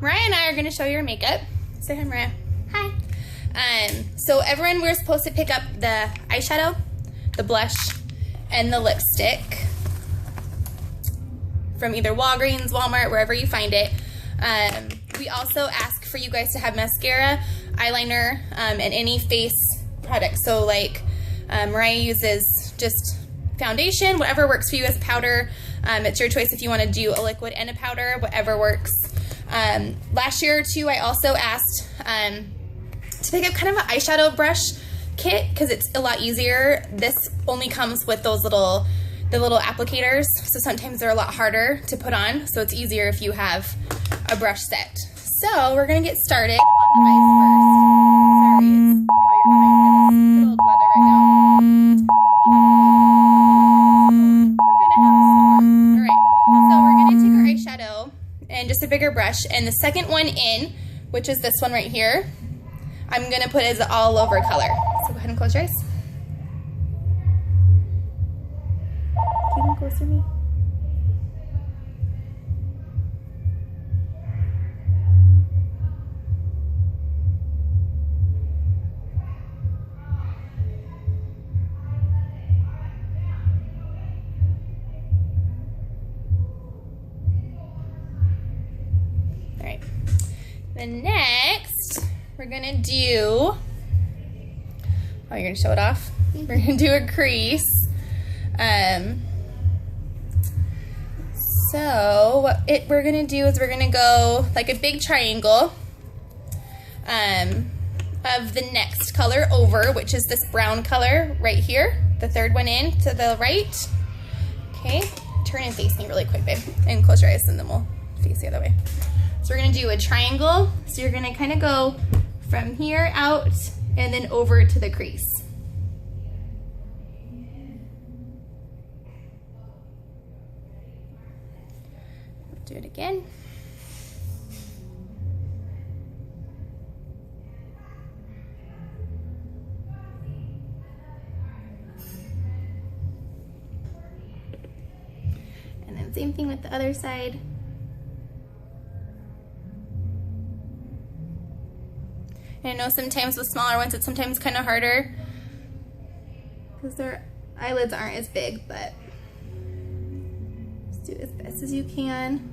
Mariah and I are going to show you our makeup. Say hi, Mariah. Hi. So everyone, we're supposed to pick up the eyeshadow, the blush, and the lipstick from either Walgreens, Walmart, wherever you find it. We also ask for you guys to have mascara, eyeliner, and any face products. So like Mariah uses just foundation, whatever works for you as powder. It's your choice if you want to do a liquid and a powder, whatever works. Last year too, I also asked to pick up kind of an eyeshadow brush kit because it's a lot easier. This only comes with those the little applicators, so sometimes they're a lot harder to put on, so it's easier if you have a brush set. So we're gonna get started on the eyes first. Sorry, it's probably behind this good old weather right now. We're gonna have a storm. All right, so we're gonna take our eyeshadow and just a bigger brush, and the second one in, which is this one right here, I'm gonna put as all over color. So go ahead and close your eyes. Keep them close to me. All right. Then next, we're gonna do, oh, you're gonna show it off? We're gonna do a crease. So what we're gonna do is we're gonna go like a big triangle of the next color over, which is this brown color right here, the third one in to the right. Okay, turn and face me really quick, babe, and close your eyes, and then we'll face the other way. So we're gonna do a triangle. So you're gonna kind of go from here out and then over to the crease. Do it again. And then same thing with the other side. And I know sometimes with smaller ones it's sometimes kind of harder because their eyelids aren't as big, but just do it as best as you can.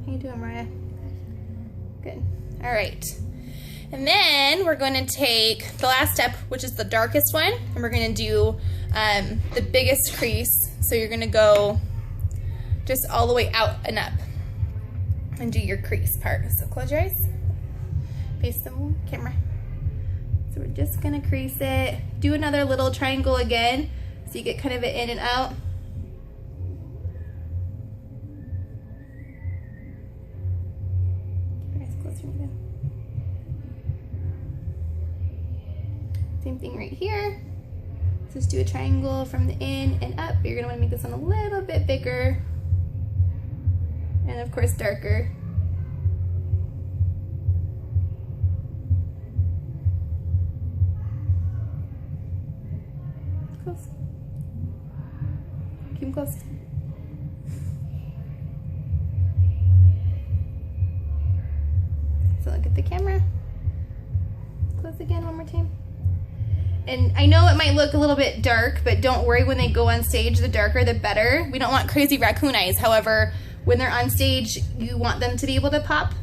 How you doing, Mariah? Good. All right. And then we're going to take the last step, which is the darkest one, and we're going to do the biggest crease. So you're going to go just all the way out and up and do your crease part. So close your eyes. Face the camera. So we're just going to crease it. Do another little triangle again so you get kind of it in and out. Same thing right here. Just do a triangle from the in and up. You're gonna wanna make this one a little bit bigger. And of course, darker. Close. Keep them close. So look at the camera. Close again one more time. And I know it might look a little bit dark, but don't worry, when they go on stage, the darker the better. We don't want crazy raccoon eyes. However, when they're on stage, you want them to be able to pop.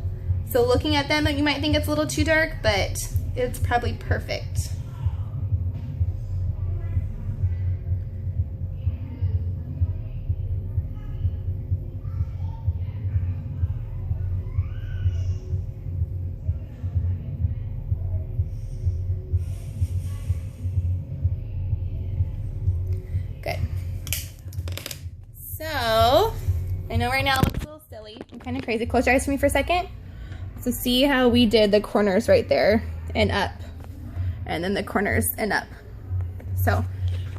So looking at them, you might think it's a little too dark, but it's probably perfect. Good. So, I know right now it looks a little silly and kind of crazy. Close your eyes for me for a second. So see how we did the corners right there and up, and then the corners and up. So,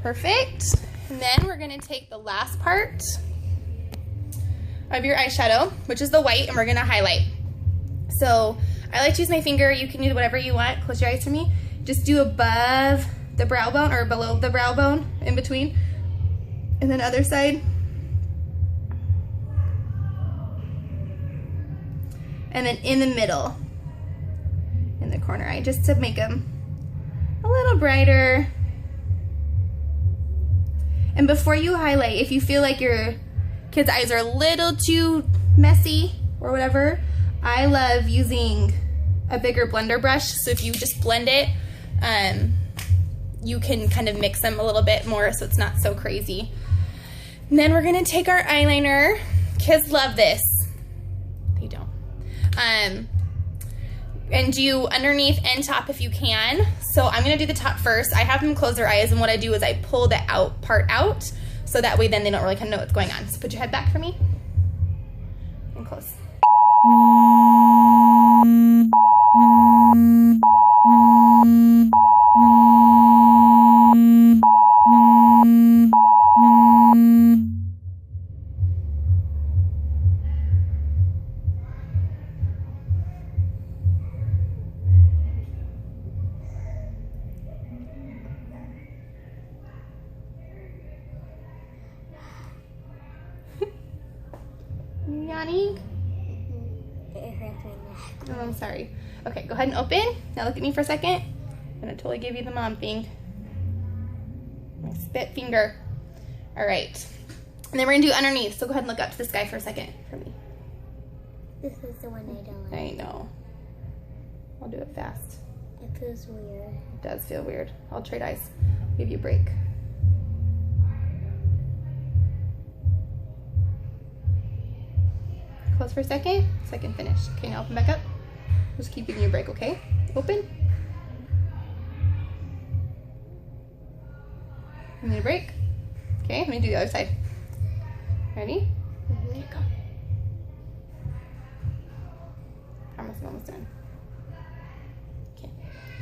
perfect. And then we're gonna take the last part of your eyeshadow, which is the white, and we're gonna highlight. So, I like to use my finger. You can use whatever you want. Close your eyes for me. Just do above the brow bone or below the brow bone, in between. And then other side. and then in the middle, in the corner eye, just to make them a little brighter. And before you highlight, if you feel like your kids' eyes are a little too messy or whatever, I love using a bigger blender brush. So if you just blend it, you can kind of mix them a little bit more so it's not so crazy. And then we're gonna take our eyeliner. Kids love this. They don't. And do underneath and top if you can. So I'm gonna do the top first. I have them close their eyes, and what I do is I pull the out part out, so that way then they don't really kind of know what's going on. So put your head back for me and close. Yawning? It hurts my neck. Oh, I'm sorry. Okay, go ahead and open. Now look at me for a second. I'm gonna totally give you the mom thing. My spit finger. All right. And then we're gonna do underneath. So go ahead and look up to this guy for a second for me. This is the one I don't like. I know. I'll do it fast. It feels weird. It does feel weird. I'll trade eyes. Give you a break. Close for a second, so I can finish. Okay, now open back up. Just keep giving you a break, okay? Open. And then a break. Okay, let me do the other side. Ready? Okay, go. Promise I'm almost done. Okay,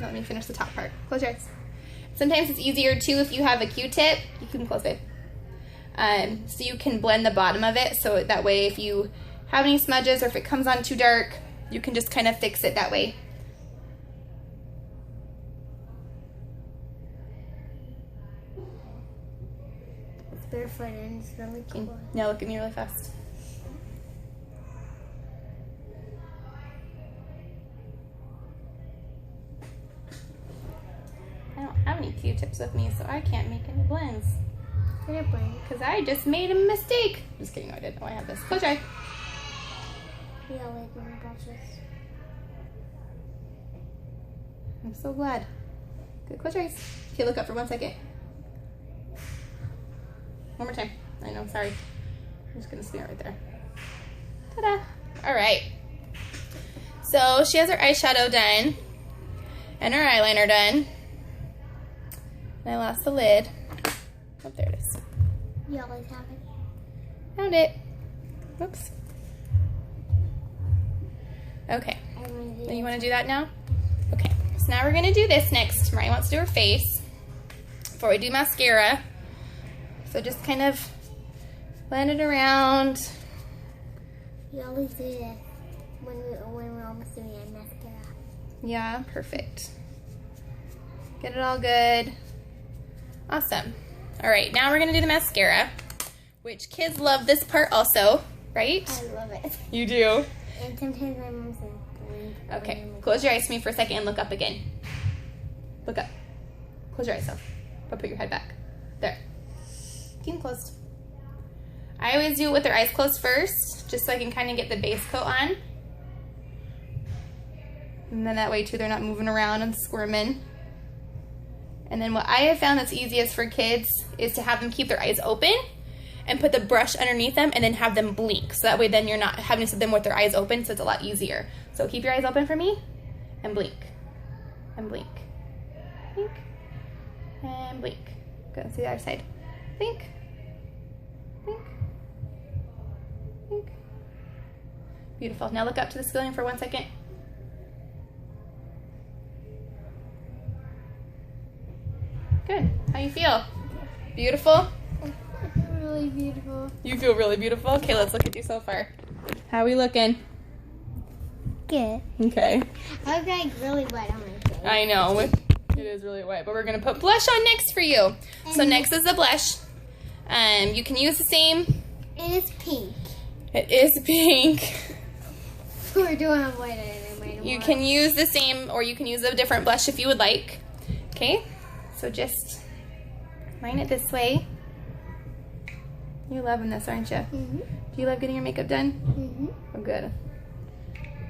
now let me finish the top part. Close your eyes. Sometimes it's easier too if you have a Q-tip. You can close it. So you can blend the bottom of it, so that way if you have any smudges or if it comes on too dark, you can just kind of fix it that way. It's barefoot and it's really cool. Now look at me really fast. I don't have any Q-tips with me, so I can't make any blends. Because I just made a mistake. Just kidding, no, I didn't know I had this. Close your eye. Yeah, like my brushes. I'm so glad. Good, close your eyes. Okay, look up for 1 second. One more time. I know, sorry. I'm just gonna smear it right there. Ta-da! All right. So she has her eyeshadow done and her eyeliner done. And I lost the lid. Oh, there it is. You always have it. Found it. Oops. Okay. You want to do that now? Okay. So now we're going to do this next. Mariah wants to do her face before we do mascara. So just kind of blend it around. We always do this when we're almost doing our mascara. Yeah, perfect. Get it all good. Awesome. All right, now we're going to do the mascara, which kids love this part also, right? I love it. You do? And sometimes my mom's like, Okay, close your eyes for me for a second and look up again. Look up. Close your eyes, though. But put your head back. There. Keep them closed. I always do it with their eyes closed first, just so I can kind of get the base coat on. And then that way, too, they're not moving around and squirming. And then what I have found that's easiest for kids is to have them keep their eyes open and put the brush underneath them and then have them blink. So that way then you're not having to sit them with their eyes open, so it's a lot easier. So keep your eyes open for me and blink. And blink. Blink. And blink. Go and see the other side. Blink. Blink. Blink. Beautiful. Now look up to the ceiling for 1 second. Good. How you feel? Beautiful? really beautiful. You feel really beautiful? Okay, let's look at you so far. How are we looking? Good. Okay. I look like really wet on my face. I know. It is really wet, but we're going to put blush on next for you. So next is the blush. You can use the same. And it's pink. It is pink. We're doing white. You can use the same, or you can use a different blush if you would like. Okay, so just line it this way. You're loving this, aren't you? Mm-hmm. Do you love getting your makeup done? Mm-hmm. Oh, good.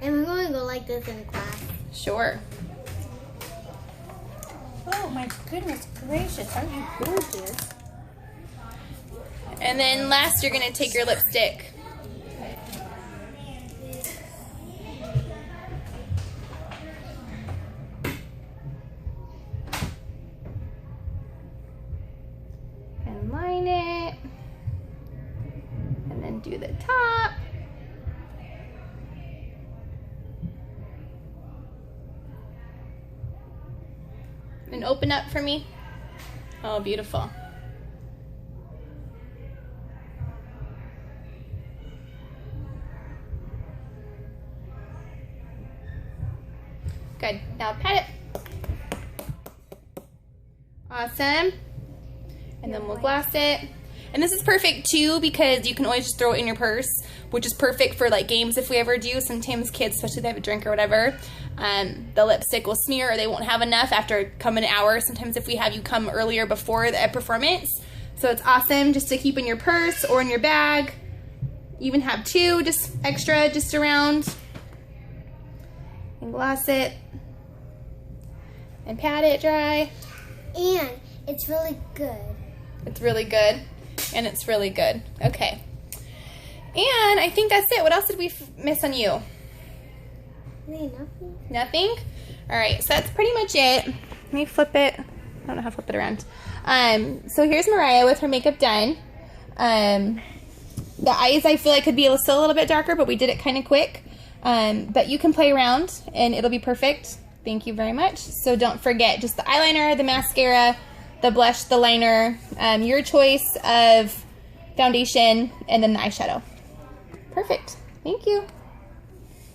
And we're going to go like this in class. Sure. Oh my goodness gracious, aren't you gorgeous? And then last, you're gonna take your lipstick. And line it. And then do the top. And open up for me. Oh, beautiful. Good. Now pat it. Awesome. And then we'll gloss it. And this is perfect too because you can always just throw it in your purse, which is perfect for like games if we ever do. Sometimes kids, especially if they have a drink or whatever, the lipstick will smear or they won't have enough after come an hour. Sometimes if we have you come earlier before the performance. So it's awesome just to keep in your purse or in your bag. You even have two just extra just around. And gloss it. And pat it dry. And it's really good. It's really good. And it's really good. Okay. And I think that's it. What else did we miss on you? Nothing. Nothing? All right, so that's pretty much it. Let me flip it. I don't know how to flip it around. So here's Mariah with her makeup done. The eyes I feel like could be still a little bit darker, but we did it kind of quick. But you can play around and it'll be perfect. Thank you very much. So don't forget just the eyeliner, the mascara, the blush, the liner, your choice of foundation, and then the eyeshadow. Perfect. Thank you.